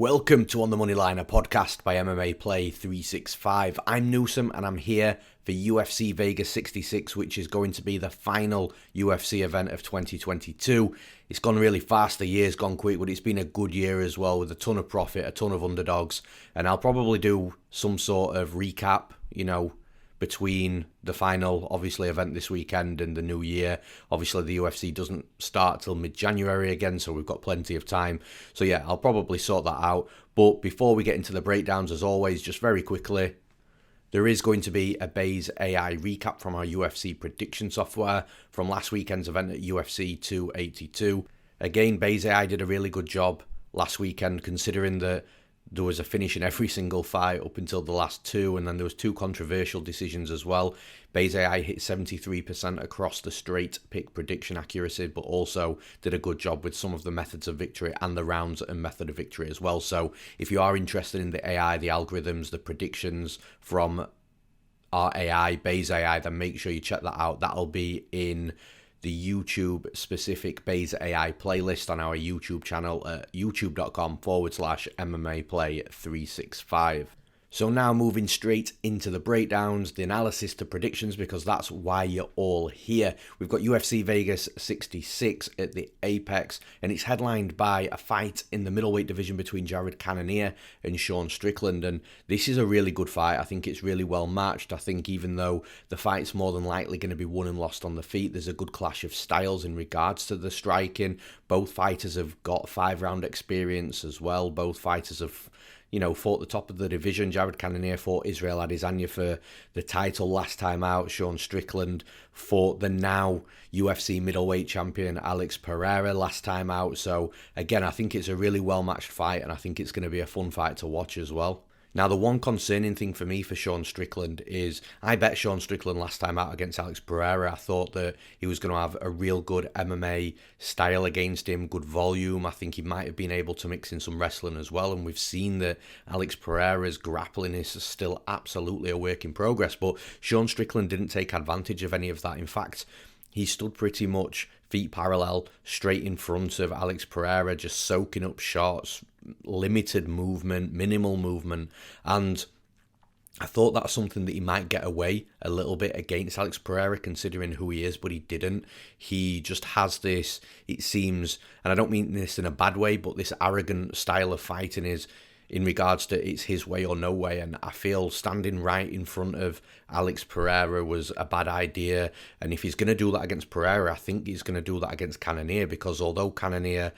Welcome to On the Money Line, a podcast by MMA Play 365. I'm Newsome and I'm here for UFC Vegas 66, which is going to be the final UFC event of 2022. It's gone really fast, the year's gone quick, but it's been a good year as well with a ton of profit, a ton of underdogs, and I'll probably do some sort of recap, between the final, obviously, event this weekend and the new year. Obviously, the UFC doesn't start till mid-January again, so we've got plenty of time. So yeah, I'll probably sort that out. But before we get into the breakdowns, as always, just very quickly, there is going to be a Base AI recap from our UFC prediction software from last weekend's event at UFC 282. Again, Base AI did a really good job last weekend, considering that there was a finish in every single fight up until the last two, and then there was two controversial decisions as well. Base AI hit 73% across the straight pick prediction accuracy, but also did a good job with some of the methods of victory and the rounds and method of victory as well. So if you are interested in the AI, the algorithms, the predictions from our AI, Base AI, then make sure you check that out. That'll be in the YouTube specific Base AI playlist on our YouTube channel at youtube.com/MMA Play 365. So now moving straight into the breakdowns, the analysis to predictions, because that's why you're all here. We've got UFC Vegas 66 at the Apex, and it's headlined by a fight in the middleweight division between Cannonier and Sean Strickland. And this is a really good fight. I think it's really well matched. I think even though the fight's more than likely going to be won and lost on the feet, there's a good clash of styles in regards to the striking. Both fighters have got 5-round experience as well. Both fighters have fought the top of the division. Cannonier fought Israel Adesanya for the title last time out. Sean Strickland fought the now UFC middleweight champion Alex Pereira last time out. So again, I think it's a really well-matched fight, and I think it's going to be a fun fight to watch as well. Now, the one concerning thing for me for Sean Strickland is I bet Sean Strickland last time out against Alex Pereira. I thought that he was going to have a real good MMA style against him, good volume. I think he might have been able to mix in some wrestling as well. And we've seen that Alex Pereira's grappling is still absolutely a work in progress. But Sean Strickland didn't take advantage of any of that. In fact, he stood pretty much feet parallel, straight in front of Alex Pereira, just soaking up shots, limited movement, minimal movement, and I thought that's something that he might get away a little bit against Alex Pereira, considering who he is, but he didn't. He just has this, it seems, and I don't mean this in a bad way, but this arrogant style of fighting is in regards to it's his way or no way, and I feel standing right in front of Alex Pereira was a bad idea, and if he's going to do that against Pereira, I think he's going to do that against Cannonier, because although Cannonier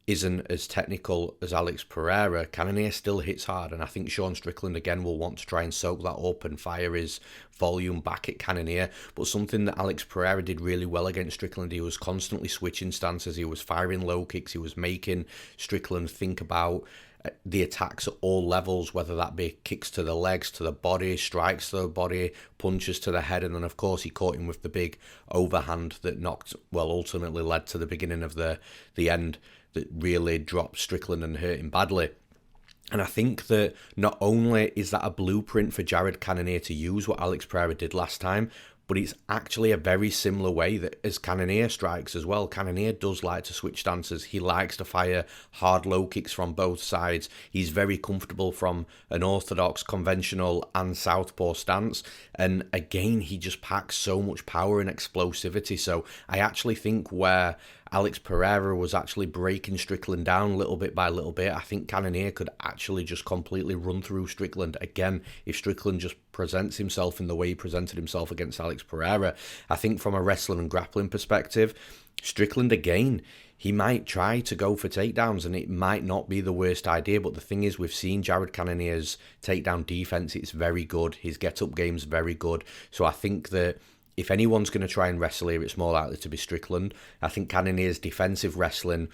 isn't as technical as Alex Pereira, Cannonier still hits hard, and I think Sean Strickland again will want to try and soak that up and fire his volume back at Cannonier. But something that Alex Pereira did really well against Strickland, he was constantly switching stances, he was firing low kicks, he was making Strickland think about the attacks at all levels, whether that be kicks to the legs, to the body, strikes to the body, punches to the head, and then of course he caught him with the big overhand that ultimately led to the beginning of the end that really dropped Strickland and hurt him badly. And I think that not only is that a blueprint for Cannonier to use what Alex Pereira did last time, but it's actually a very similar way that as Cannonier strikes as well. Cannonier does like to switch stances. He likes to fire hard low kicks from both sides. He's very comfortable from an orthodox, conventional and southpaw stance. And again, he just packs so much power and explosivity. So I actually think where Alex Pereira was actually breaking Strickland down little bit by little bit, I think Cannonier could actually just completely run through Strickland. Again, if Strickland just presents himself in the way he presented himself against Alex Pereira, I think from a wrestling and grappling perspective, Strickland again, he might try to go for takedowns, and it might not be the worst idea, but the thing is, we've seen Cannonier's takedown defense, it's very good, his get-up game's very good, so I think that if anyone's going to try and wrestle here, it's more likely to be Strickland. I think Cannonier's defensive wrestling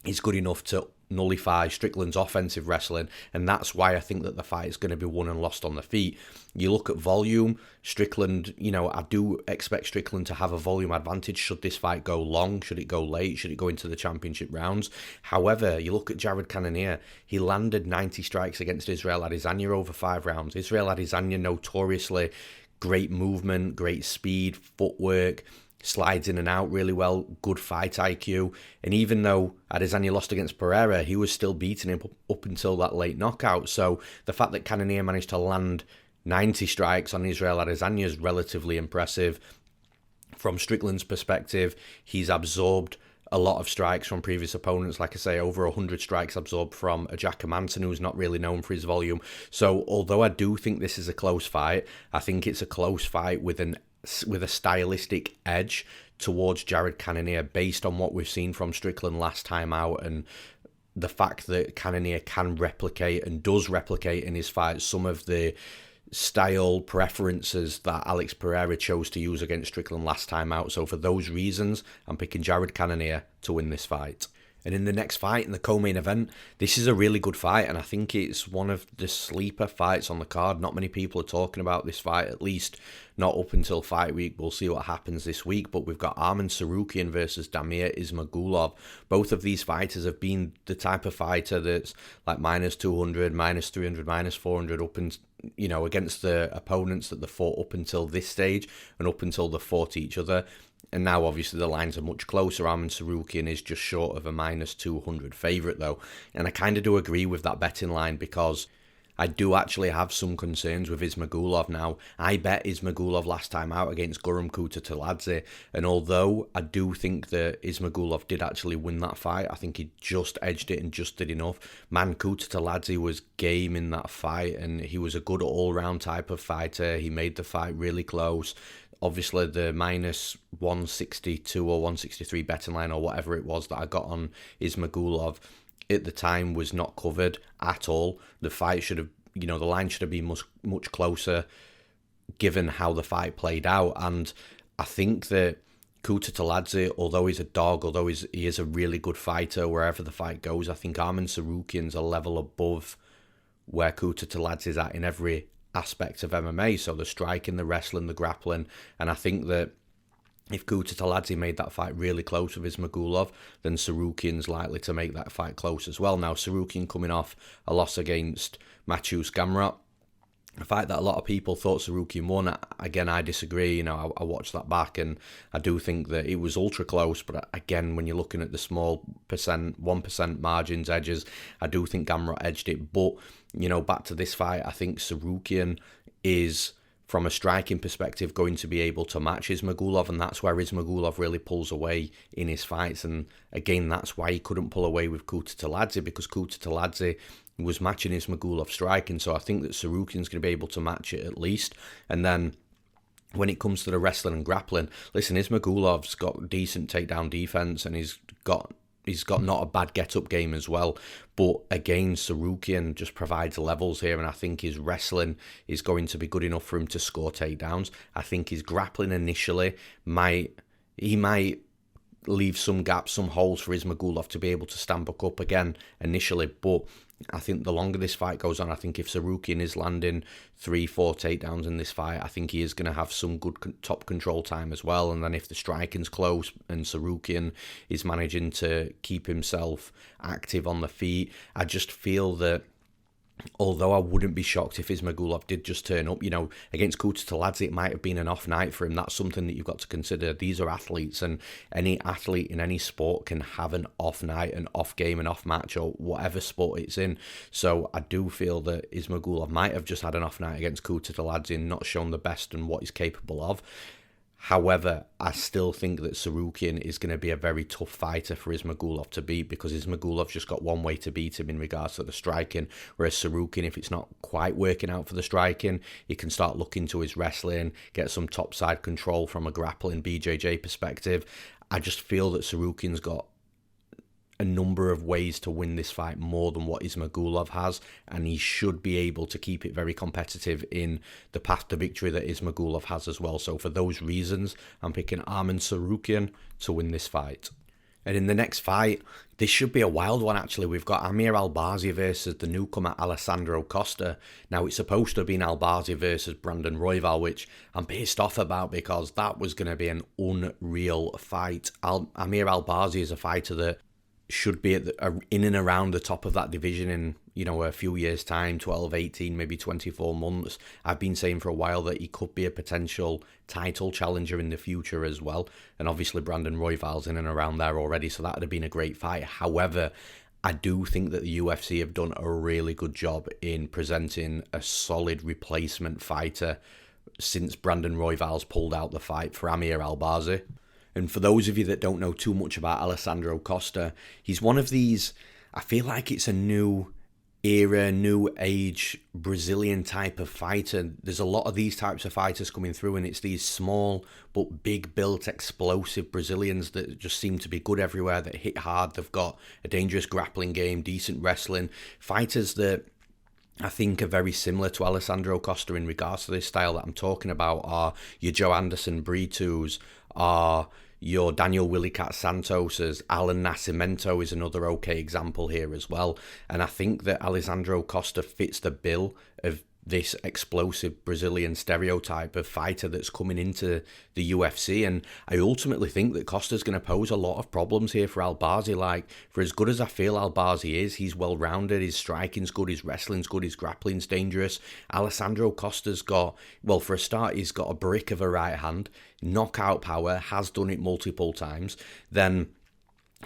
is good enough to nullify Strickland's offensive wrestling, and that's why I think that the fight is going to be won and lost on the feet. You look at volume, Strickland, I do expect Strickland to have a volume advantage should this fight go long, should it go late, should it go into the championship rounds. However, you look at Cannonier, he landed 90 strikes against Israel Adesanya over 5 rounds. Israel Adesanya notoriously great movement, great speed, footwork, slides in and out really well, good fight IQ. And even though Adesanya lost against Pereira, he was still beating him up until that late knockout. So the fact that Cannonier managed to land 90 strikes on Israel Adesanya is relatively impressive. From Strickland's perspective, he's absorbed a lot of strikes from previous opponents. Like I say, over 100 strikes absorbed from a Jack Manson, who's not really known for his volume. So although I do think this is a close fight, I think it's a close fight with a stylistic edge towards Jared Cannonier based on what we've seen from Strickland last time out, and the fact that Cannonier can replicate and does replicate in his fights some of the style preferences that Alex Pereira chose to use against Strickland last time out. So for those reasons, I'm picking Jared Cannonier to win this fight. And in the next fight, in the co-main event, this is a really good fight, and I think it's one of the sleeper fights on the card. Not many people are talking about this fight, at least not up until fight week. We'll see what happens this week, but we've got Arman Tsarukyan versus Damir Ismagulov. Both of these fighters have been the type of fighter that's like minus 200, minus 300, minus 400 up and against the opponents that they fought up until this stage and up until they fought each other. And now, obviously, the lines are much closer. Arman Tsarukyan is just short of a minus 200 favourite, though. And I kind of do agree with that betting line because I do actually have some concerns with Ismagulov now. I bet Ismagulov last time out against Guram Kutateladze. And although I do think that Ismagulov did actually win that fight, I think he just edged it and just did enough. Man, Kutateladze was game in that fight, and he was a good all-round type of fighter. He made the fight really close. Obviously, the minus 162 or 163 betting line or whatever it was that I got on Ismagulov at the time was not covered at all. The fight should have, the line should have been much closer given how the fight played out. And I think that Kutateladze, although he's a dog, although he is a really good fighter wherever the fight goes, I think Arman Tsarukyan's a level above where Kutateladze is at in every aspect of MMA, so the striking, the wrestling, the grappling, and I think that if Kutateladze made that fight really close with Ismagulov, then Tsarukyan's likely to make that fight close as well. Now, Tsarukyan coming off a loss against Matthews Gamrot, a fight that a lot of people thought Tsarukyan won. Again, I disagree. I watched that back and I do think that it was ultra close. But again, when you're looking at the small 1% margins, edges, I do think Gamrot edged it. But, back to this fight, I think Tsarukyan is, from a striking perspective, going to be able to match Ismagulov, and that's where Ismagulov really pulls away in his fights. And again, that's why he couldn't pull away with Kutateladze, because Kutateladze was matching Ismagulov striking. So I think that Tsarukyan's going to be able to match it at least. And then when it comes to the wrestling and grappling, listen, Ismagulov's got decent takedown defense, and he's got not a bad get-up game as well. But again, Tsarukyan just provides levels here, and I think his wrestling is going to be good enough for him to score takedowns. I think his grappling initially might leave some gaps, some holes for Ismagulov to be able to stand back up again initially. But I think the longer this fight goes on, I think if Tsarukyan is landing 3-4 takedowns in this fight, I think he is going to have some good top control time as well. And then if the striking's close and Tsarukyan is managing to keep himself active on the feet, I just feel that although I wouldn't be shocked if Ismagulov did just turn up, against Kutateladze, it might have been an off night for him. That's something that you've got to consider. These are athletes, and any athlete in any sport can have an off night, an off game, an off match, or whatever sport it's in. So I do feel that Ismagulov might have just had an off night against Kutateladze and not shown the best and what he's capable of. However, I still think that Tsarukyan is going to be a very tough fighter for Ismagulov to beat, because Ismagulov's just got one way to beat him in regards to the striking, whereas Tsarukyan, if it's not quite working out for the striking, he can start looking to his wrestling, get some topside control from a grappling BJJ perspective. I just feel that Tsarukyan's got a number of ways to win this fight more than what Ismagulov has, and he should be able to keep it very competitive in the path to victory that Ismagulov has as well. So for those reasons, I'm picking Arman Tsarukyan to win this fight. And in the next fight, this should be a wild one actually. We've got Amir Albazi versus the newcomer Alessandro Costa. Now it's supposed to have been Albazi versus Brandon Royval, which I'm pissed off about because that was going to be an unreal fight. Amir Albazi is a fighter that should be in and around the top of that division in, a few years' time, 12, 18, maybe 24 months. I've been saying for a while that he could be a potential title challenger in the future as well. And obviously Brandon Royval's in and around there already, so that would have been a great fight. However, I do think that the UFC have done a really good job in presenting a solid replacement fighter since Brandon Royval's pulled out the fight for Amir Albazi. And for those of you that don't know too much about Alessandro Costa, he's one of these, I feel like it's a new era, new age Brazilian type of fighter. There's a lot of these types of fighters coming through, and it's these small but big built explosive Brazilians that just seem to be good everywhere, that hit hard. They've got a dangerous grappling game, decent wrestling. Fighters that I think are very similar to Alessandro Costa in regards to this style that I'm talking about are your Joe Anderson Britos, are your Daniel Willie Cat Santos's, Alan Nascimento is another okay example here as well. And I think that Alessandro Costa fits the bill of this explosive Brazilian stereotype of fighter that's coming into the UFC. And I ultimately think that Costa's going to pose a lot of problems here for Albazi. Like, for as good as I feel Albazi is, he's well-rounded, his striking's good, his wrestling's good, his grappling's dangerous. Alessandro Costa's got, well, for a start, he's got a brick of a right hand, knockout power, has done it multiple times. Then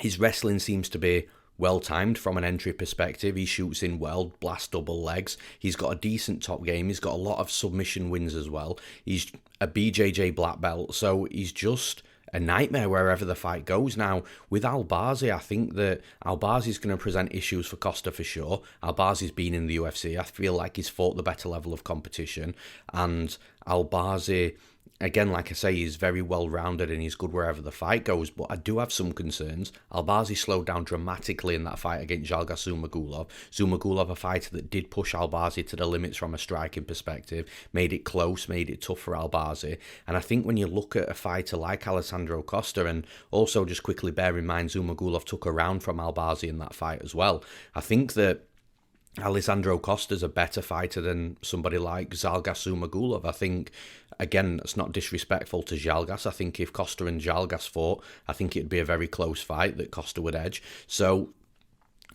his wrestling seems to be well-timed from an entry perspective. He shoots in well, blast double legs. He's got a decent top game. He's got a lot of submission wins as well. He's a BJJ black belt, so he's just a nightmare wherever the fight goes. Now, with Albazi, I think that Albazi's going to present issues for Costa for sure. Albazi's been in the UFC. I feel like he's fought the better level of competition. And Albazi, again, like I say, he's very well-rounded and he's good wherever the fight goes, but I do have some concerns. Albazi slowed down dramatically in that fight against Zhalgas Zhumagulov. Zhumagulov, a fighter that did push Albazi to the limits from a striking perspective, made it close, made it tough for Albazi. And I think when you look at a fighter like Alessandro Costa, and also just quickly bear in mind Zhumagulov took a round from Albazi in that fight as well, I think that Alessandro Costa's a better fighter than somebody like Zhalgas Zhumagulov. I think, again, that's not disrespectful to Zhalgas. I think if Costa and Zhalgas fought, I think it'd be a very close fight that Costa would edge. So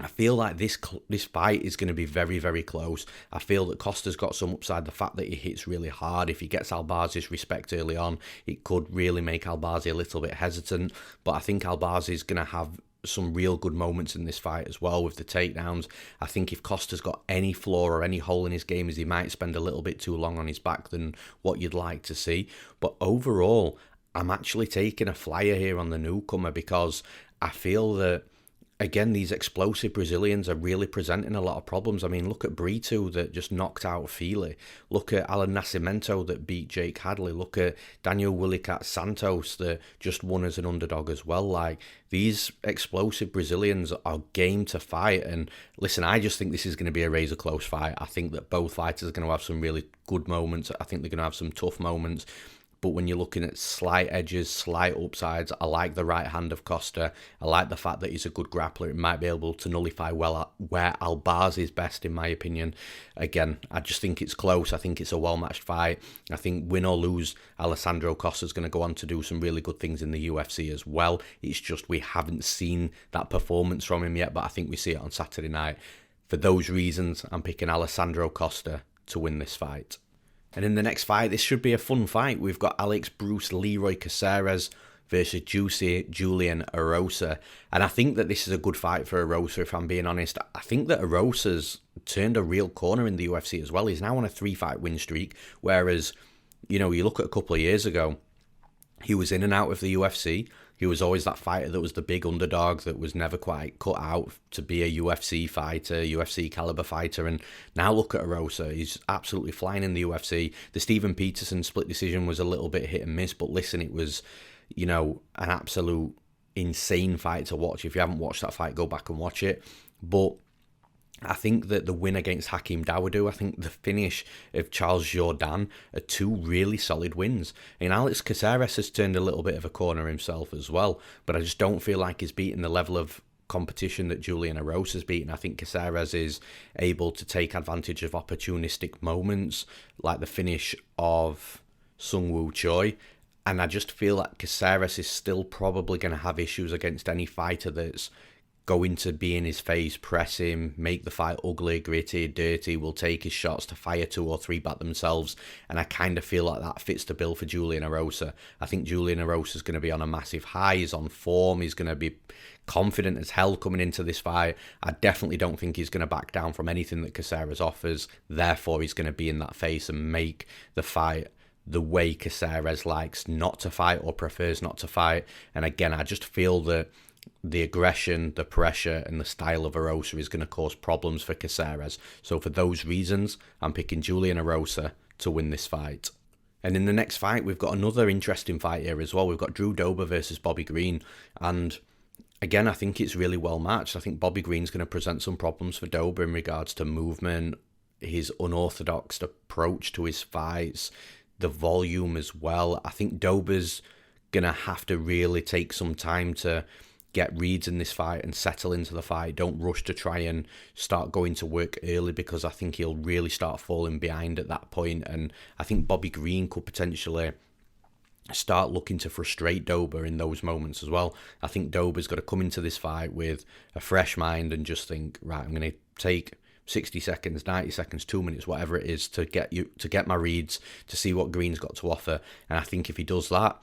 I feel like this fight is going to be very, very close. I feel that Costa's got some upside. The fact that he hits really hard, if he gets Albazi's respect early on, it could really make Albazi a little bit hesitant. But I think Albazi's going to have some real good moments in this fight as well with the takedowns. I think if Costa's got any flaw or any hole in his game, is he might spend a little bit too long on his back than what you'd like to see. But overall, I'm actually taking a flyer here on the newcomer because I feel that, again, these explosive Brazilians are really presenting a lot of problems. I mean, look at Brito that just knocked out Fili. Look at Alan Nascimento that beat Jake Hadley. Look at Daniel Willicat Santos that just won as an underdog as well. Like, these explosive Brazilians are game to fight. And listen, I just think this is going to be a razor close fight. I think that both fighters are going to have some really good moments. I think they're going to have some tough moments. But when you're looking at slight edges, slight upsides, I like the right hand of Costa. I like the fact that he's a good grappler. It might be able to nullify well where Albazi is best, in my opinion. Again, I just think it's close. I think it's a well-matched fight. I think win or lose, Alessandro Costa's going to go on to do some really good things in the UFC as well. It's just we haven't seen that performance from him yet, but I think we see it on Saturday night. For those reasons, I'm picking Alessandro Costa to win this fight. And in the next fight, this should be a fun fight. We've got Alex Bruce Leroy Caceres versus Julian Erosa. And I think that this is a good fight for Erosa, if I'm being honest. I think that Erosa's turned a real corner in the UFC as well. He's now on a 3-fight win streak, whereas, you look at a couple of years ago, he was in and out of the UFC. He was always that fighter that was the big underdog that was never quite cut out to be a UFC fighter, UFC caliber fighter. And now look at Erosa. He's absolutely flying in the UFC. The Steven Peterson split decision was a little bit hit and miss, but listen, it was, an absolute insane fight to watch. If you haven't watched that fight, go back and watch it. But I think that the win against Hakeem Dawodu, I think the finish of Charles Jourdain are two really solid wins. And Alex Caceres has turned a little bit of a corner himself as well, but I just don't feel like he's beaten the level of competition that Julian Erosa has beaten. I think Caceres is able to take advantage of opportunistic moments, like the finish of Sung Woo Choi. And I just feel like Caceres is still probably going to have issues against any fighter that's going to be in his face, press him, make the fight ugly, gritty, dirty, will take his shots to fire 2 or 3 back themselves. And I kind of feel like that fits the bill for Julian Erosa. I think Julian Erosa is going to be on a massive high. He's on form. He's going to be confident as hell coming into this fight. I definitely don't think he's going to back down from anything that Caceres offers. Therefore, he's going to be in that face and make the fight the way Caceres likes not to fight or prefers not to fight. And again, I just feel that the aggression, the pressure, and the style of Erosa is going to cause problems for Caceres. So for those reasons, I'm picking Julian Erosa to win this fight. And in the next fight, we've got another interesting fight here as well. We've got Drew Dober versus Bobby Green. And again, I think it's really well matched. I think Bobby Green's going to present some problems for Dober in regards to movement, his unorthodox approach to his fights, the volume as well. I think Dober's going to have to really take some time to get reads in this fight and settle into the fight. Don't rush to try and start going to work early, because I think he'll really start falling behind at that point. And I think Bobby Green could potentially start looking to frustrate Dober in those moments as well. I think Dober's got to come into this fight with a fresh mind and just think, right, I'm going to take 60 seconds, 90 seconds, 2 minutes, whatever it is, to get my reads, to see what Green's got to offer. And I think if he does that,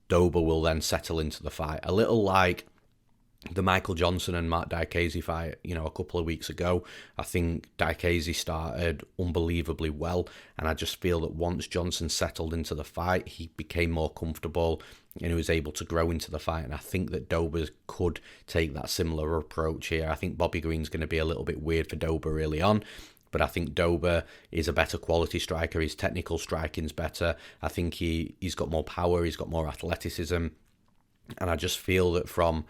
Dober will then settle into the fight. A little like the Michael Johnson and Mark Diakiese fight, a couple of weeks ago. I think Diakiese started unbelievably well, and I just feel that once Johnson settled into the fight, he became more comfortable and he was able to grow into the fight. And I think that Dober could take that similar approach here. I think Bobby Green's going to be a little bit weird for Dober early on, but I think Dober is a better quality striker. His technical striking's better. I think he's got more power, he's got more athleticism, and I just feel that from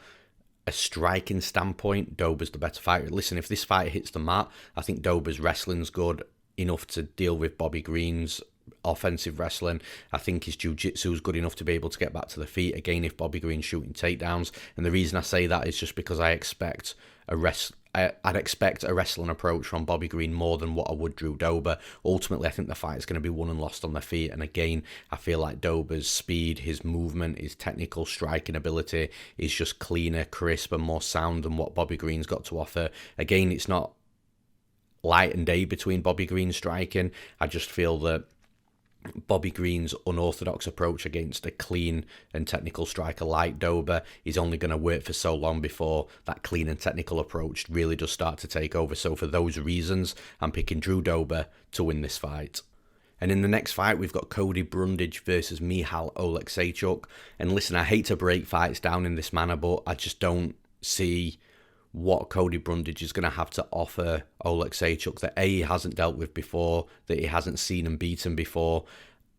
a striking standpoint, Dober's the better fighter. Listen, if this fight hits the mat, I think Dober's wrestling's good enough to deal with Bobby Green's offensive wrestling. I think his jiu-jitsu is good enough to be able to get back to the feet again if Bobby Green's shooting takedowns. And the reason I say that is just because I'd expect a wrestling approach from Bobby Green more than what I would Drew Dober. Ultimately, I think the fight is going to be won and lost on their feet. And again, I feel like Dober's speed, his movement, his technical striking ability is just cleaner, crisp, and more sound than what Bobby Green's got to offer. Again, it's not light and day between Bobby Green's striking. I just feel that Bobby Green's unorthodox approach against a clean and technical striker like Dober is only going to work for so long before that clean and technical approach really does start to take over. So for those reasons, I'm picking Drew Dober to win this fight. And in the next fight, we've got Cody Brundage versus Michal Oleksiejczuk. And listen, I hate to break fights down in this manner, but I just don't see what Cody Brundage is going to have to offer Oleksiejczuk that A, he hasn't dealt with before, that he hasn't seen and beaten before.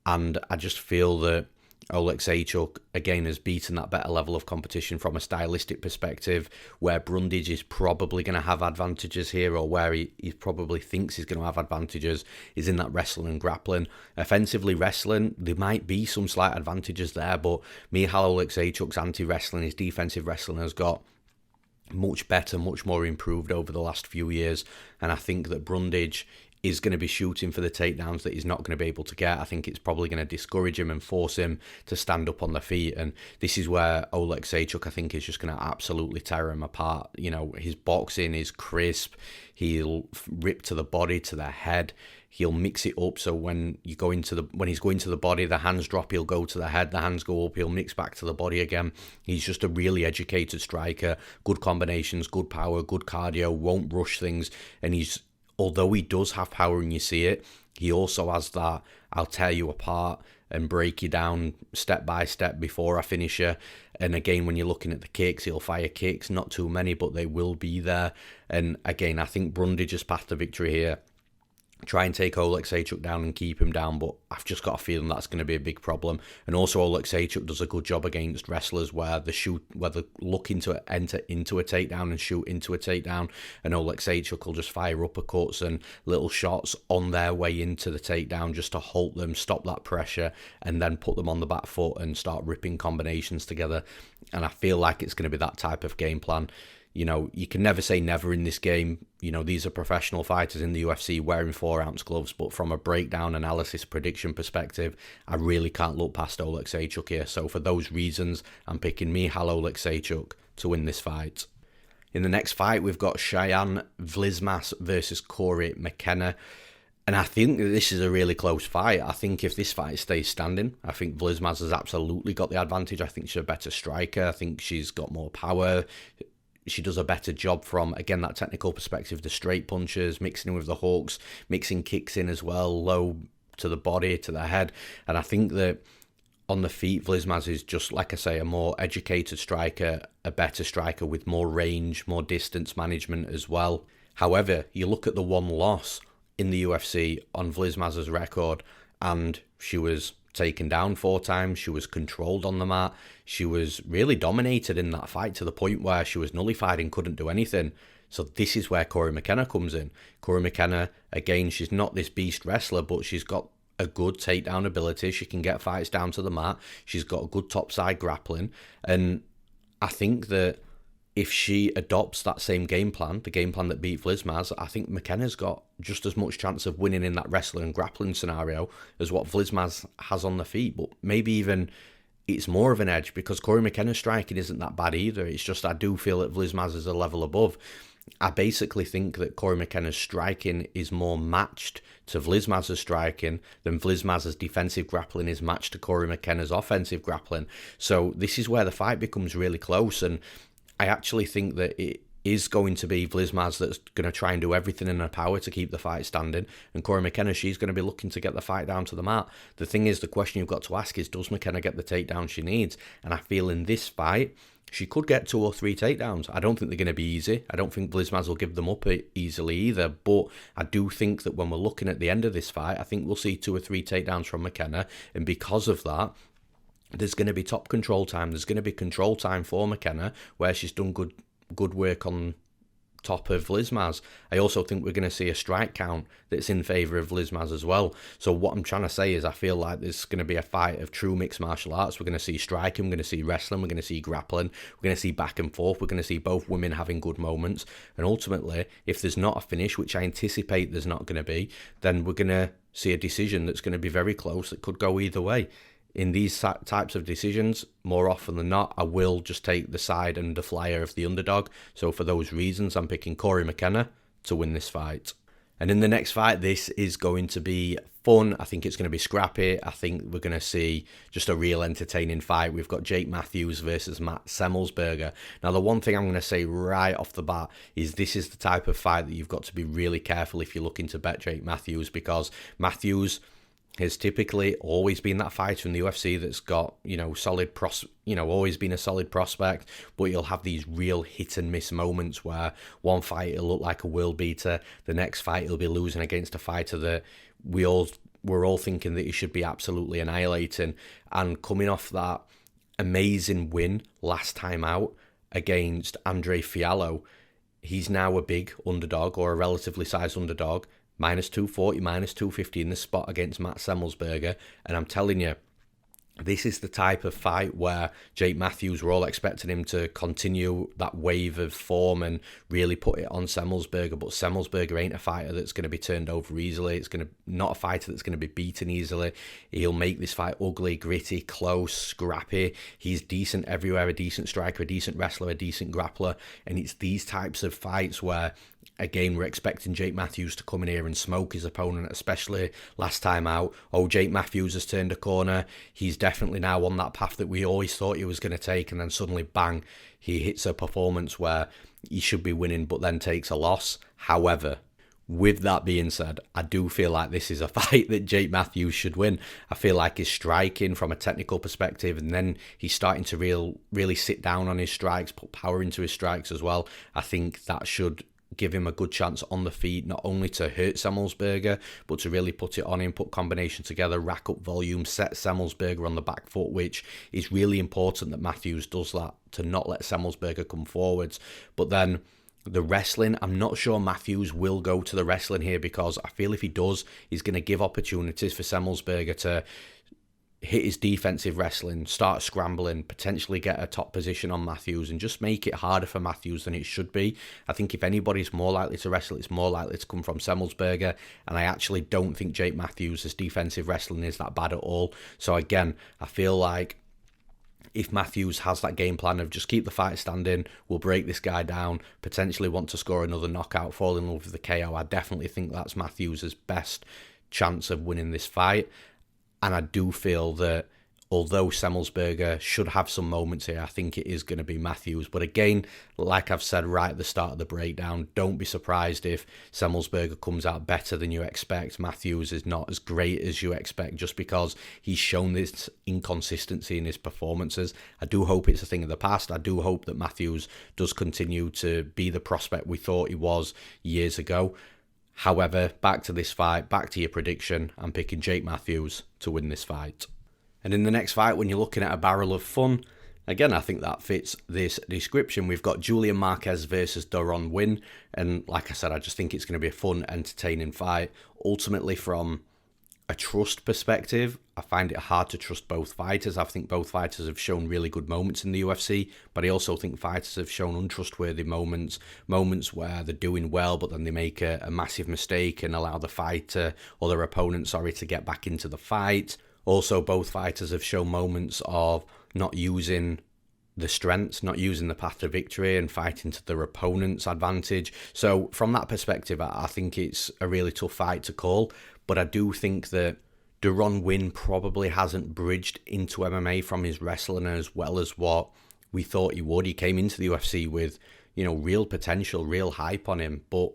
And I just feel that Oleksiejczuk, again, has beaten that better level of competition from a stylistic perspective, where Brundage is probably going to have advantages here, or where he probably thinks he's going to have advantages, is in that wrestling and grappling. Offensively wrestling, there might be some slight advantages there, but Michal Oleksiejczuk's anti-wrestling, his defensive wrestling has got much better, much more improved over the last few years. And I think that Brundage is going to be shooting for the takedowns that he's not going to be able to get. I think it's probably going to discourage him and force him to stand up on the feet. And this is where Oleksiejczuk, I think, is just going to absolutely tear him apart. His boxing is crisp. He'll rip to the body, to the head. He'll mix it up, so when he's going to the body, the hands drop, he'll go to the head, the hands go up, he'll mix back to the body again. He's just a really educated striker, good combinations, good power, good cardio, won't rush things, and although he does have power and you see it, he also has that, I'll tear you apart and break you down step by step before I finish you. And again, when you're looking at the kicks, he'll fire kicks, not too many, but they will be there. And again, I think Brundage's path to victory here, try and take Oleksiejczuk down and keep him down, but I've just got a feeling that's going to be a big problem. And also Oleksiejczuk does a good job against wrestlers where they're looking to enter into a takedown and shoot into a takedown, and Oleksiejczuk will just fire uppercuts and little shots on their way into the takedown just to halt them, stop that pressure, and then put them on the back foot and start ripping combinations together. And I feel like it's going to be that type of game plan. You can never say never in this game. These are professional fighters in the UFC wearing 4-ounce gloves, but from a breakdown, analysis, prediction perspective, I really can't look past Oleksiejczuk here. So for those reasons, I'm picking Michal Oleksiejczuk to win this fight. In the next fight, we've got Cheyanne Vlismas versus Cory McKenna. And I think this is a really close fight. I think if this fight stays standing, I think Vlismas has absolutely got the advantage. I think she's a better striker. I think she's got more power. She does a better job from, again, that technical perspective, the straight punches, mixing in with the hooks, mixing kicks in as well, low to the body, to the head. And I think that on the feet, Vlismas is just, like I say, a more educated striker, a better striker with more range, more distance management as well. However, you look at the one loss in the UFC on Vlismas's record, and she was taken down 4 times, she was controlled on the mat, she was really dominated in that fight to the point where she was nullified and couldn't do anything. So this is where Cory McKenna comes in. Cory McKenna, again, she's not this beast wrestler, but she's got a good takedown ability. She can get fights down to the mat. She's got a good topside grappling. And I think that if she adopts that same game plan, the game plan that beat Vlismas, I think McKenna's got just as much chance of winning in that wrestling and grappling scenario as what Vlismas has on the feet. But maybe even it's more of an edge because Cory McKenna's striking isn't that bad either. It's just I do feel that Vlismas is a level above. I basically think that Cory McKenna's striking is more matched to Vlismas's striking than Vlismas's defensive grappling is matched to Cory McKenna's offensive grappling. So this is where the fight becomes really close, and I actually think that it is going to be Vlismas that's going to try and do everything in her power to keep the fight standing. And Cory McKenna, she's going to be looking to get the fight down to the mat. The thing is, the question you've got to ask is, does McKenna get the takedown she needs? And I feel in this fight, she could get 2 or 3 takedowns. I don't think they're going to be easy. I don't think Vlismas will give them up easily either. But I do think that when we're looking at the end of this fight, I think we'll see 2 or 3 takedowns from McKenna. And because of that, there's going to be top control time. There's going to be control time for McKenna where she's done good work on top of Vlismas. I also think we're going to see a strike count that's in favour of Vlismas as well. So what I'm trying to say is I feel like there's going to be a fight of true mixed martial arts. We're going to see striking, we're going to see wrestling, we're going to see grappling, we're going to see back and forth, we're going to see both women having good moments. And ultimately, if there's not a finish, which I anticipate there's not going to be, then we're going to see a decision that's going to be very close that could go either way. In these types of decisions, more often than not, I will just take the side and the flyer of the underdog. So for those reasons, I'm picking Cory McKenna to win this fight. And in the next fight, this is going to be fun. I think it's going to be scrappy. I think we're going to see just a real entertaining fight. We've got Jake Matthews versus Matt Semelsberger. Now, the one thing I'm going to say right off the bat is this is the type of fight that you've got to be really careful if you're looking to bet Jake Matthews, because Matthews has typically always been that fighter in the UFC that's got, always been a solid prospect, but you'll have these real hit and miss moments where one fight will look like a world beater, the next fight he'll be losing against a fighter that we're all thinking that he should be absolutely annihilating. And coming off that amazing win last time out against Andre Fiallo, he's now a big underdog, or a relatively sized underdog, minus 240, minus 250 in the spot against Matt Semelsberger. And I'm telling you, this is the type of fight where Jake Matthews, we're all expecting him to continue that wave of form and really put it on Semelsberger. But Semelsberger ain't a fighter that's going to be turned over easily. It's not a fighter that's going to be beaten easily. He'll make this fight ugly, gritty, close, scrappy. He's decent everywhere, a decent striker, a decent wrestler, a decent grappler. And it's these types of fights where, again, we're expecting Jake Matthews to come in here and smoke his opponent, especially last time out. Oh, Jake Matthews has turned a corner. He's definitely now on that path that we always thought he was going to take, and then suddenly, bang, he hits a performance where he should be winning but then takes a loss. However, with that being said, I do feel like this is a fight that Jake Matthews should win. I feel like his striking from a technical perspective, and then he's starting to really sit down on his strikes, put power into his strikes as well. I think that should give him a good chance on the feet, not only to hurt Semelsberger, but to really put it on him, put combination together, rack up volume, set Semelsberger on the back foot, which is really important that Matthews does that, to not let Semelsberger come forwards. But then the wrestling, I'm not sure Matthews will go to the wrestling here, because I feel if he does, he's going to give opportunities for Semelsberger to hit his defensive wrestling, start scrambling, potentially get a top position on Matthews, and just make it harder for Matthews than it should be. I think if anybody's more likely to wrestle, it's more likely to come from Semelsberger, and I actually don't think Jake Matthews' defensive wrestling is that bad at all. So again, I feel like if Matthews has that game plan of just keep the fight standing, we'll break this guy down, potentially want to score another knockout, fall in love with the KO, I definitely think that's Matthews' best chance of winning this fight. And I do feel that although Semelsberger should have some moments here, I think it is going to be Matthews. But again, like I've said right at the start of the breakdown, don't be surprised if Semelsberger comes out better than you expect. Matthews is not as great as you expect just because he's shown this inconsistency in his performances. I do hope it's a thing of the past. I do hope that Matthews does continue to be the prospect we thought he was years ago. However, back to this fight, back to your prediction. I'm picking Jake Matthews to win this fight. And in the next fight, when you're looking at a barrel of fun, again, I think that fits this description. We've got Julian Marquez versus Deron Winn. And like I said, I just think it's going to be a fun, entertaining fight. Ultimately, from a trust perspective, I find it hard to trust both fighters. I think both fighters have shown really good moments in the UFC, but I also think fighters have shown untrustworthy moments where they're doing well, but then they make a massive mistake and allow the fighter or their opponent, to get back into the fight. Also, both fighters have shown moments of not using the strengths, not using the path to victory and fighting to their opponent's advantage. So from that perspective, I think it's a really tough fight to call. But I do think that Deron Winn probably hasn't bridged into MMA from his wrestling as well as what we thought he would. He came into the UFC with, real potential, real hype on him. But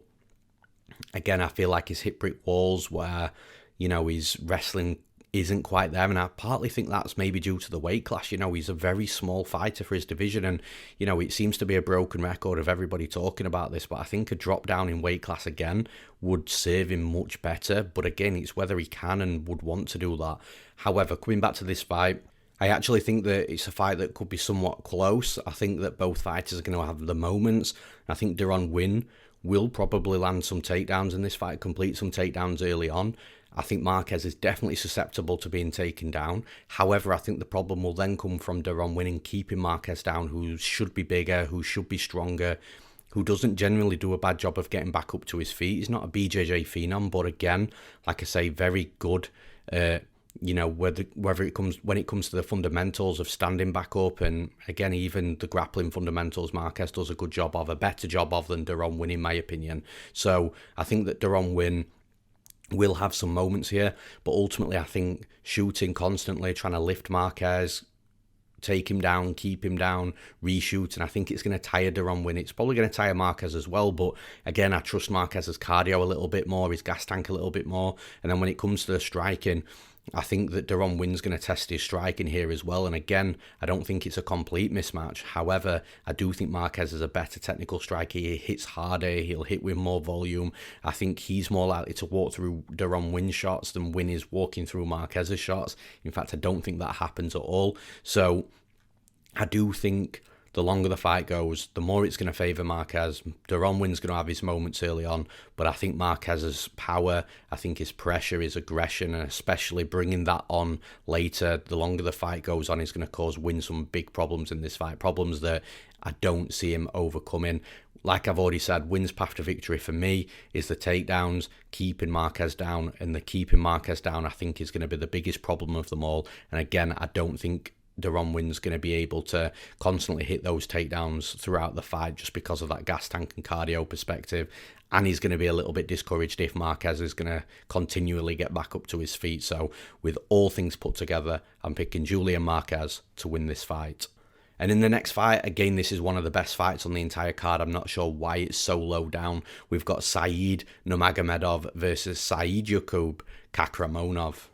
again, I feel like he's hit brick walls where, his wrestling isn't quite there, and I partly think that's maybe due to the weight class. He's a very small fighter for his division, and it seems to be a broken record of everybody talking about this, but I think a drop down in weight class again would serve him much better. But again, it's whether he can and would want to do that. However, coming back to this fight, I actually think that it's a fight that could be somewhat close. I think that both fighters are going to have the moments. I think Deron Winn will probably land some takedowns in this fight, complete some takedowns early on. I think Marquez is definitely susceptible to being taken down. However, I think the problem will then come from Deron winning, keeping Marquez down, who should be bigger, who should be stronger, who doesn't generally do a bad job of getting back up to his feet. He's not a BJJ phenom, but again, like I say, very good. When it comes to the fundamentals of standing back up, and again, even the grappling fundamentals, Marquez does a good job of, a better job of than Deron Winn, in my opinion. So I think that Deron Winn will have some moments here, but ultimately I think shooting constantly, trying to lift Marquez, take him down, keep him down, reshoot, and I think it's going to tire Deron Winn. It's probably going to tire Marquez as well, but again, I trust Marquez's cardio a little bit more, his gas tank a little bit more, and then when it comes to the striking, I think that Deron Winn's going to test his striking here as well. And again, I don't think it's a complete mismatch. However, I do think Marquez is a better technical striker. He hits harder. He'll hit with more volume. I think he's more likely to walk through Deron Winn's shots than Winn is walking through Marquez's shots. In fact, I don't think that happens at all. So I do think the longer the fight goes, the more it's going to favour Marquez. Deron Winn's going to have his moments early on, but I think Marquez's power, I think his pressure, his aggression, and especially bringing that on later, the longer the fight goes on, is going to cause Winn some big problems in this fight, problems that I don't see him overcoming. Like I've already said, Winn's path to victory for me is the takedowns, keeping Marquez down, and the keeping Marquez down I think is going to be the biggest problem of them all. And again, I don't think Deron Winn's going to be able to constantly hit those takedowns throughout the fight just because of that gas tank and cardio perspective, and he's going to be a little bit discouraged if Marquez is going to continually get back up to his feet. So with all things put together, I'm picking Julian Marquez to win this fight. And in the next fight, again, this is one of the best fights on the entire card. I'm not sure why it's so low down. We've got Nurmagomedov versus Saidyokub Kakhramonov.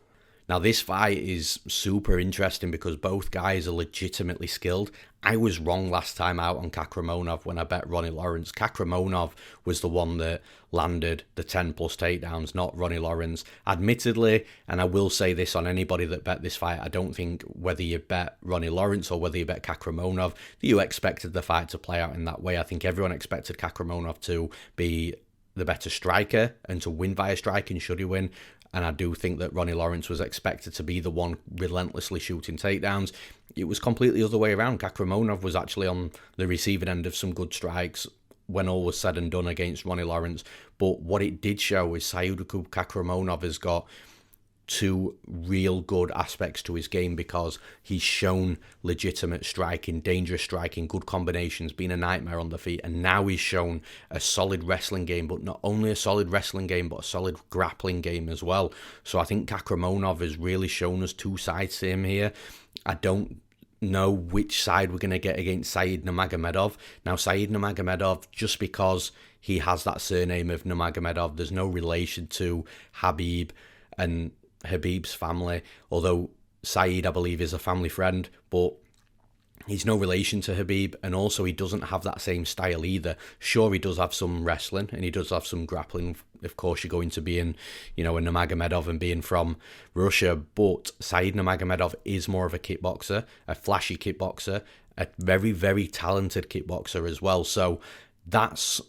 Now, this fight is super interesting because both guys are legitimately skilled. I was wrong last time out on Kakhramonov when I bet Ronnie Lawrence. Kakhramonov was the one that landed the 10 plus takedowns, not Ronnie Lawrence. Admittedly, and I will say this on anybody that bet this fight, I don't think whether you bet Ronnie Lawrence or whether you bet Kakhramonov, that you expected the fight to play out in that way. I think everyone expected Kakhramonov to be the better striker and to win via striking should he win. And I do think that Ronnie Lawrence was expected to be the one relentlessly shooting takedowns. It was completely the other way around. Kakhramonov was actually on the receiving end of some good strikes when all was said and done against Ronnie Lawrence. But what it did show is Saidyokub Kakhramonov has got two real good aspects to his game, because he's shown legitimate striking, dangerous striking, good combinations, been a nightmare on the feet, and now he's shown a solid wrestling game, but not only a solid wrestling game, but a solid grappling game as well. So I think Kakhramonov has really shown us two sides to him here. I don't know which side we're going to get against Said Nurmagomedov. Now, Said Nurmagomedov, just because he has that surname of Nurmagomedov, there's no relation to Khabib and Khabib's family, although Said, I believe, is a family friend, but he's no relation to Khabib, and also he doesn't have that same style either. Sure, he does have some wrestling, and he does have some grappling. Of course, you're going to be in, a Nurmagomedov and being from Russia, but Said Nurmagomedov is more of a kickboxer, a flashy kickboxer, a very, very talented kickboxer as well. So that's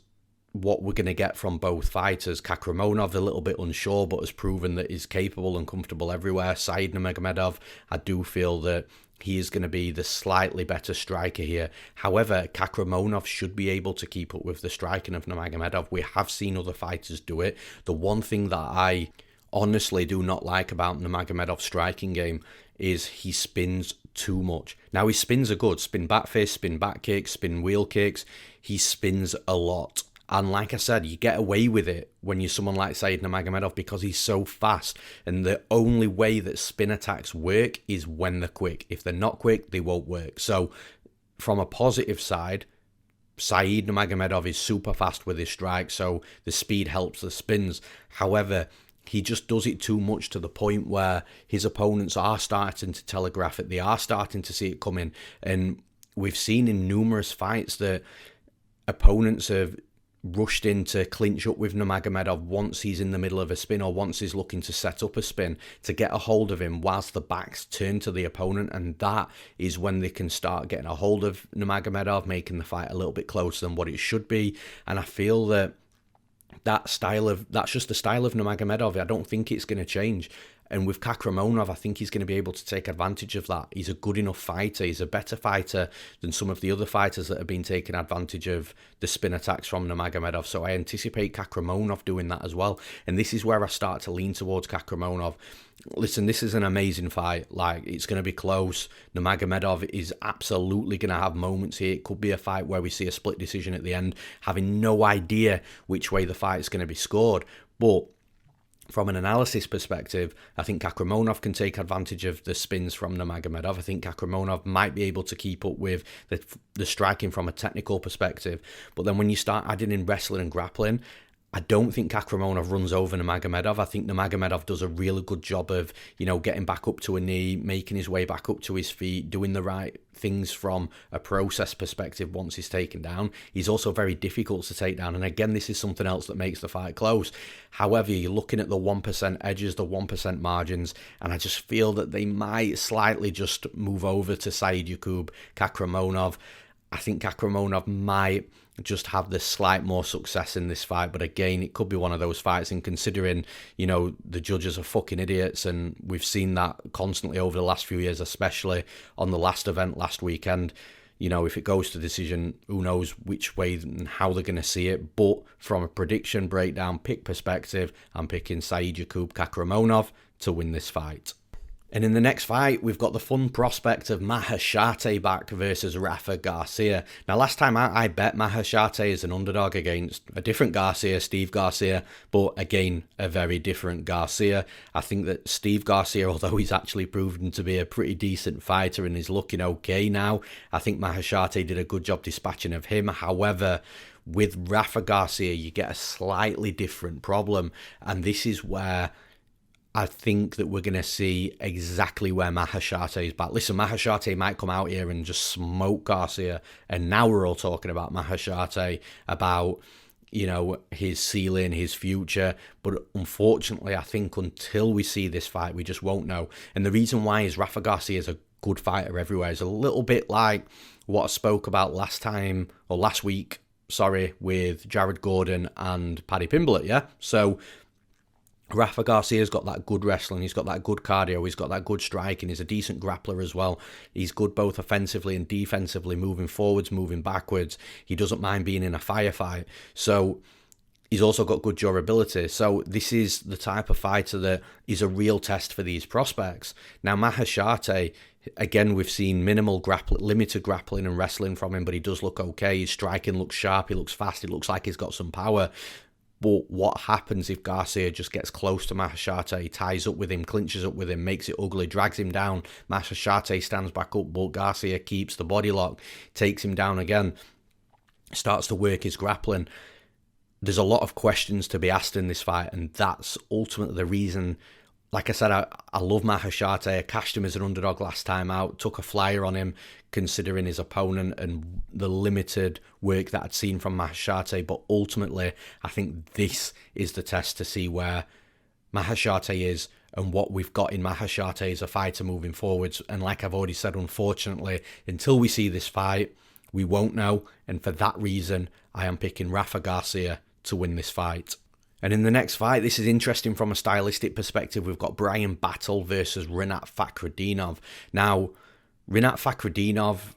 what we're going to get from both fighters. Kakhramonov, a little bit unsure, but has proven that he's capable and comfortable everywhere. Said Nurmagomedov, I do feel that he is going to be the slightly better striker here. However, Kakhramonov should be able to keep up with the striking of Nurmagomedov. We have seen other fighters do it. The one thing that I honestly do not like about Nurmagomedov's striking game is he spins too much. Now, his spins are good. Spin back fist, spin back kicks, spin wheel kicks. He spins a lot. And like I said, you get away with it when you're someone like Said Nurmagomedov because he's so fast. And the only way that spin attacks work is when they're quick. If they're not quick, they won't work. So from a positive side, Said Nurmagomedov is super fast with his strike, so the speed helps the spins. However, he just does it too much to the point where his opponents are starting to telegraph it. They are starting to see it coming. And we've seen in numerous fights that opponents have rushed in to clinch up with Nurmagomedov once he's in the middle of a spin or once he's looking to set up a spin to get a hold of him whilst the back's turned to the opponent, and that is when they can start getting a hold of Nurmagomedov, making the fight a little bit closer than what it should be. And I feel that that's just the style of Nurmagomedov. I don't think it's going to change. And with Kakhramonov, I think he's going to be able to take advantage of that. He's a good enough fighter. He's a better fighter than some of the other fighters that have been taking advantage of the spin attacks from Nurmagomedov. So I anticipate Kakhramonov doing that as well. And this is where I start to lean towards Kakhramonov. Listen, this is an amazing fight. Like, it's going to be close. Nurmagomedov is absolutely going to have moments here. It could be a fight where we see a split decision at the end, having no idea which way the fight is going to be scored. But from an analysis perspective, I think Kakhramonov can take advantage of the spins from Nurmagomedov. I think Kakhramonov might be able to keep up with the striking from a technical perspective. But then when you start adding in wrestling and grappling, I don't think Kakhramonov runs over Nurmagomedov. I think Nurmagomedov does a really good job of, getting back up to a knee, making his way back up to his feet, doing the right things from a process perspective once he's taken down. He's also very difficult to take down. And again, this is something else that makes the fight close. However, you're looking at the 1% edges, the 1% margins, and I just feel that they might slightly just move over to Saidyokub, Kakhramonov. I think Kakhramonov might just have the slight more success in this fight, but again, it could be one of those fights, and considering, the judges are fucking idiots, and we've seen that constantly over the last few years, especially on the last event last weekend. If it goes to decision, who knows which way and how they're going to see it. But from a prediction breakdown pick perspective, I'm picking Saidyokub Kakhramonov to win this fight. And in the next fight, we've got the fun prospect of Maheshate back versus Rafa Garcia. Now, last time I bet Maheshate as an underdog against a different Garcia, Steve Garcia, but again, a very different Garcia. I think that Steve Garcia, although he's actually proven to be a pretty decent fighter and is looking okay now, I think Maheshate did a good job dispatching of him. However, with Rafa Garcia, you get a slightly different problem, and this is where I think that we're going to see exactly where Maheshate is back. Listen, Maheshate might come out here and just smoke Garcia, and now we're all talking about Maheshate, about, his ceiling, his future. But unfortunately, I think until we see this fight, we just won't know. And the reason why is Rafa Garcia is a good fighter everywhere. It's a little bit like what I spoke about last week, with Jared Gordon and Paddy Pimblett, yeah? So Rafa Garcia's got that good wrestling, he's got that good cardio, he's got that good striking, he's a decent grappler as well. He's good both offensively and defensively, moving forwards, moving backwards. He doesn't mind being in a firefight. So He's also got good durability. So this is the type of fighter that is a real test for these prospects. Now, Maheshate, again, we've seen limited grappling and wrestling from him, but he does look okay. His striking looks sharp. He looks fast. He looks like he's got some power. But what happens if Garcia just gets close to Maheshate, ties up with him, clinches up with him, makes it ugly, drags him down? Maheshate stands back up, but Garcia keeps the body lock, takes him down again, starts to work his grappling. There's a lot of questions to be asked in this fight, and that's ultimately the reason. Like I said, I love Maheshate. I cashed him as an underdog last time out, took a flyer on him considering his opponent and the limited work that I'd seen from Maheshate. But ultimately, I think this is the test to see where Maheshate is and what we've got in Maheshate as a fighter moving forwards. And like I've already said, unfortunately, until we see this fight, we won't know. And for that reason, I am picking Rafa Garcia to win this fight. And in the next fight, this is interesting from a stylistic perspective. We've got Bryan Battle versus Rinat Fakhretdinov. Now, Rinat Fakhretdinov,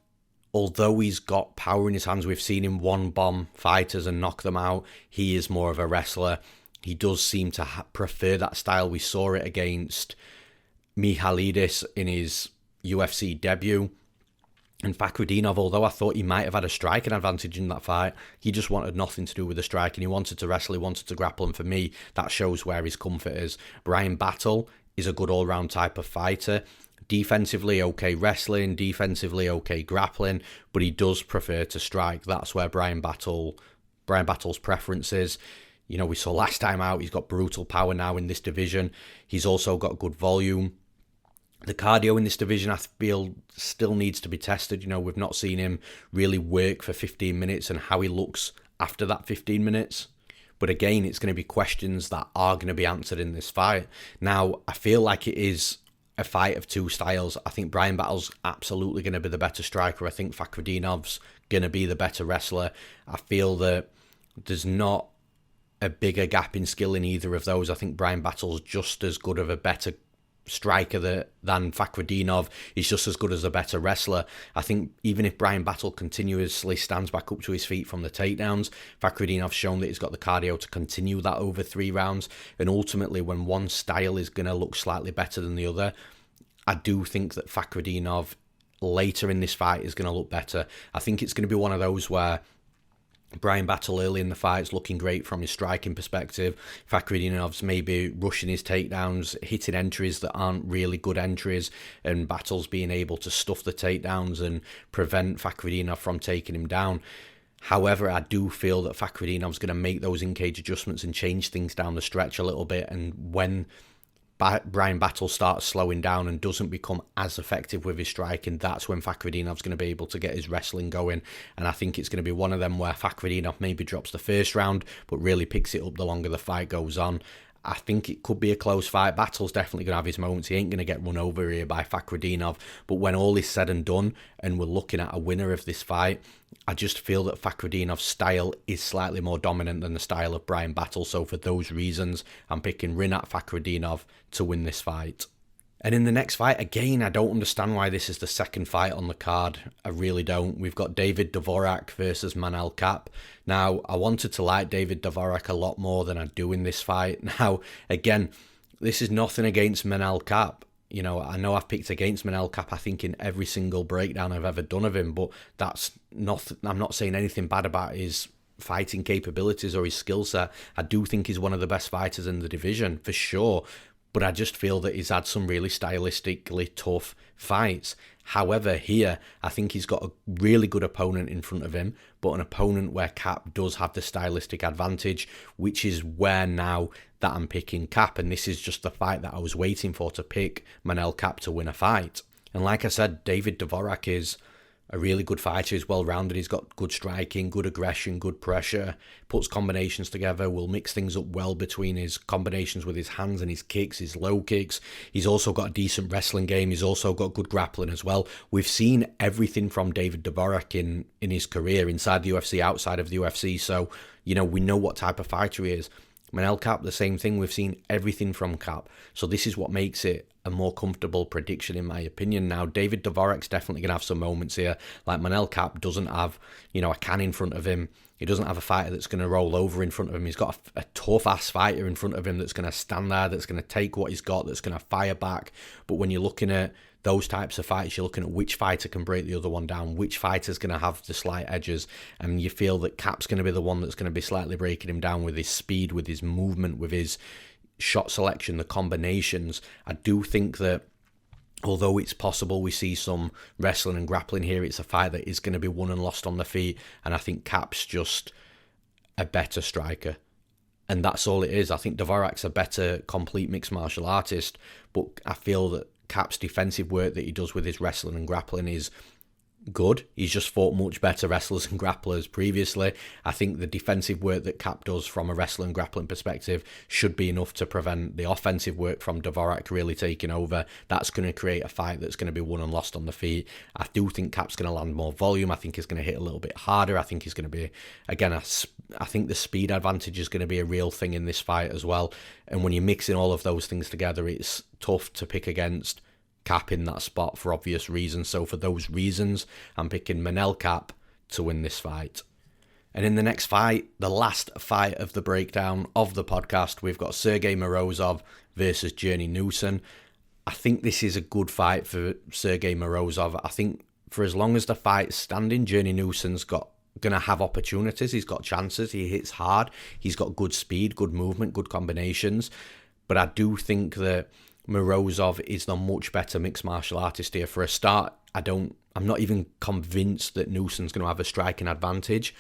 although he's got power in his hands, we've seen him one-bomb fighters and knock them out. He is more of a wrestler. He does seem to prefer that style. We saw it against Mihalidis in his UFC debut. And Fakhretdinov, although I thought he might have had a striking advantage in that fight, he just wanted nothing to do with the striking. He wanted to wrestle, he wanted to grapple, and for me, that shows where his comfort is. Bryan Battle is a good all-round type of fighter. Defensively, okay wrestling, defensively, okay grappling, but he does prefer to strike. That's where Bryan Battle's preference is. You know, we saw last time out, he's got brutal power now in this division. He's also got good volume. The cardio in this division, I feel, still needs to be tested. You know, we've not seen him really work for 15 minutes and how he looks after that 15 minutes. But again, it's going to be questions that are going to be answered in this fight. Now, I feel like it is a fight of two styles. I think Bryan Battle's absolutely going to be the better striker. I think Fakhretdinov's going to be the better wrestler. I feel that there's not a bigger gap in skill in either of those. I think Bryan Battle's just as good of a better striker than Fakhretdinov. He's just as good as a better wrestler. I think even if Bryan Battle continuously stands back up to his feet from the takedowns, Fakhretdinov's shown that he's got the cardio to continue that over 3 rounds. And ultimately, when one style is going to look slightly better than the other, I do think that Fakhretdinov later in this fight is going to look better. I think it's going to be one of those where Bryan Battle early in the fight is looking great from his striking perspective. Fakhretdinov's maybe rushing his takedowns, hitting entries that aren't really good entries, and Battle's being able to stuff the takedowns and prevent Fakhretdinov from taking him down. However, I do feel that Fakhretdinov's going to make those in-cage adjustments and change things down the stretch a little bit, and when Bryan Battle starts slowing down and doesn't become as effective with his striking, that's when Fakhretdinov's going to be able to get his wrestling going. And I think it's going to be one of them where Fakhretdinov maybe drops the first round, but really picks it up the longer the fight goes on. I think it could be a close fight. Battle's definitely going to have his moments. He ain't going to get run over here by Fakhretdinov. But when all is said and done, and we're looking at a winner of this fight, I just feel that Fakhretdinov's style is slightly more dominant than the style of Bryan Battle. So for those reasons, I'm picking Rinat Fakhretdinov to win this fight. And in the next fight, again, I don't understand why this is the second fight on the card. I really don't. We've got David Dvorak versus Manel Kape. Now, I wanted to like David Dvorak a lot more than I do in this fight. Now, again, this is nothing against Manel Kape. You know I've picked against Manel Kape, I think, in every single breakdown I've ever done of him, but that's not. I'm not saying anything bad about his fighting capabilities or his skill set. I do think he's one of the best fighters in the division, for sure. But I just feel that he's had some really stylistically tough fights. However, here, I think he's got a really good opponent in front of him, but an opponent where Kape does have the stylistic advantage, which is where now that I'm picking Kape, and this is just the fight that I was waiting for to pick Manel Kape to win a fight. And like I said, David Dvorak is a really good fighter. He's well-rounded. He's got good striking, good aggression, good pressure, puts combinations together, will mix things up well between his combinations with his hands and his kicks, his low kicks. He's also got a decent wrestling game. He's also got good grappling as well. We've seen everything from David Dvorak in his career, inside the UFC, outside of the UFC. So, you know, we know what type of fighter he is. Manel Cap, the same thing. We've seen everything from Cap. So this is what makes it a more comfortable prediction, in my opinion. Now, David Dvorak's definitely going to have some moments here. Like, Manel Cap doesn't have, a can in front of him. He doesn't have a fighter that's going to roll over in front of him. He's got a tough-ass fighter in front of him that's going to stand there, that's going to take what he's got, that's going to fire back. But when you're looking at those types of fights, you're looking at which fighter can break the other one down, which fighter's going to have the slight edges, and you feel that Cap's going to be the one that's going to be slightly breaking him down with his speed, with his movement, with his shot selection, the combinations. I do think that although it's possible we see some wrestling and grappling here, it's a fight that is going to be won and lost on the feet, and I think Cap's just a better striker. And that's all it is. I think Dvorak's a better complete mixed martial artist, but I feel that Cap's defensive work that he does with his wrestling and grappling is good. He's just fought much better wrestlers and grapplers previously. I think the defensive work that Cap does from a wrestling and grappling perspective should be enough to prevent the offensive work from Dvorak really taking over. That's going to create a fight that's going to be won and lost on the feet. I do think Cap's going to land more volume. I think he's going to hit a little bit harder. I think he's going to be, again, I think the speed advantage is going to be a real thing in this fight as well. And when you're mixing all of those things together, it's tough to pick against Cap in that spot for obvious reasons. So for those reasons, I'm picking Manel Cap to win this fight. And in the next fight, the last fight of the breakdown of the podcast, we've got Sergey Morozov versus Journey Newson. I think this is a good fight for Sergey Morozov. I think for as long as the fight's standing, Journey Newson's going to have opportunities. He's got chances. He hits hard. He's got good speed, good movement, good combinations. But I do think that Morozov is the much better mixed martial artist here. For a start, I'm not even convinced that Newson's going to have a striking advantage,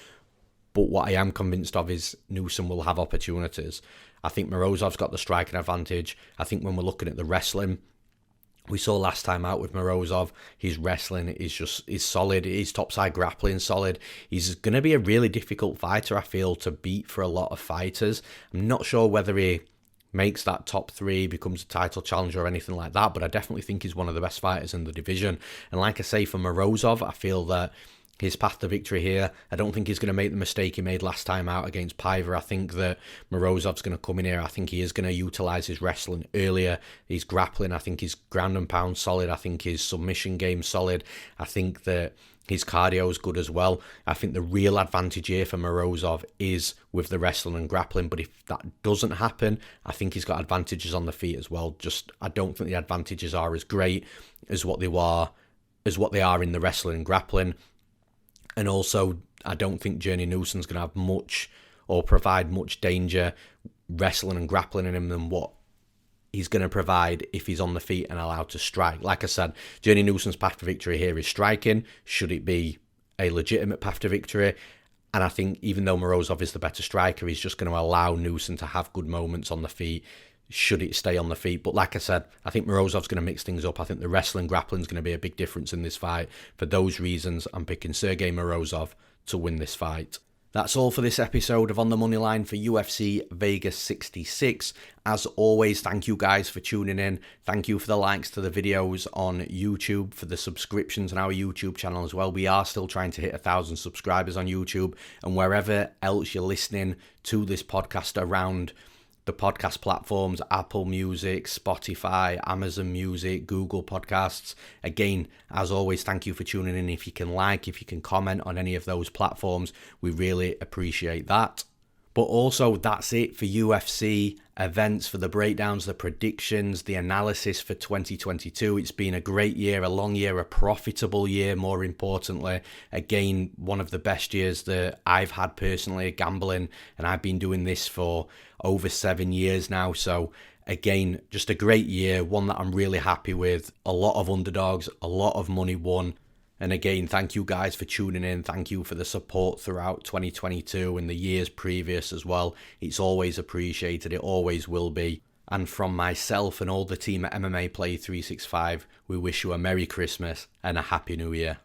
but what I am convinced of is Newson will have opportunities. I think Morozov's got the striking advantage. I think when we're looking at the wrestling, we saw last time out with Morozov, his wrestling is solid, his topside grappling solid. He's going to be a really difficult fighter, I feel, to beat for a lot of fighters. I'm not sure whether he makes that top three, becomes a title challenger or anything like that, but I definitely think he's one of the best fighters in the division. And like I say, for Morozov, I feel that his path to victory here, I don't think he's going to make the mistake he made last time out against Piver. I think that Morozov's going to come in here. I think he is going to utilise his wrestling earlier. His grappling, I think his ground and pound solid. I think his submission game solid. I think that his cardio is good as well. I think the real advantage here for Morozov is with the wrestling and grappling. But if that doesn't happen, I think he's got advantages on the feet as well. I don't think the advantages are as great as what they are in the wrestling and grappling. And also, I don't think Journey Newson's going to have much or provide much danger wrestling and grappling in him than what he's going to provide if he's on the feet and allowed to strike. Like I said, Journey Newson's path to victory here is striking. Should it be a legitimate path to victory? And I think even though Morozov is the better striker, he's just going to allow Newson to have good moments on the feet, should it stay on the feet. But like I said, I think Morozov's going to mix things up. I think the wrestling grappling is going to be a big difference in this fight. For those reasons, I'm picking Sergey Morozov to win this fight. That's all for this episode of On the Moneyline for UFC Vegas 66. As always, thank you guys for tuning in. Thank you for the likes to the videos on YouTube, for the subscriptions on our YouTube channel as well. We are still trying to hit 1,000 subscribers on YouTube, and wherever else you're listening to this podcast around the podcast platforms, Apple Music, Spotify, Amazon Music, Google Podcasts. Again, as always, thank you for tuning in. If you can if you can comment on any of those platforms, we really appreciate that. But also, that's it for UFC events, for the breakdowns, the predictions, the analysis for 2022. It's been a great year, a long year, a profitable year, more importantly. Again, one of the best years that I've had personally gambling, and I've been doing this for over 7 years now. So again, just a great year, one that I'm really happy with. A lot of underdogs, a lot of money won. And again, thank you guys for tuning in. Thank you for the support throughout 2022 and the years previous as well. It's always appreciated. It always will be. And from myself and all the team at MMA Play 365, we wish you a Merry Christmas and a Happy New Year.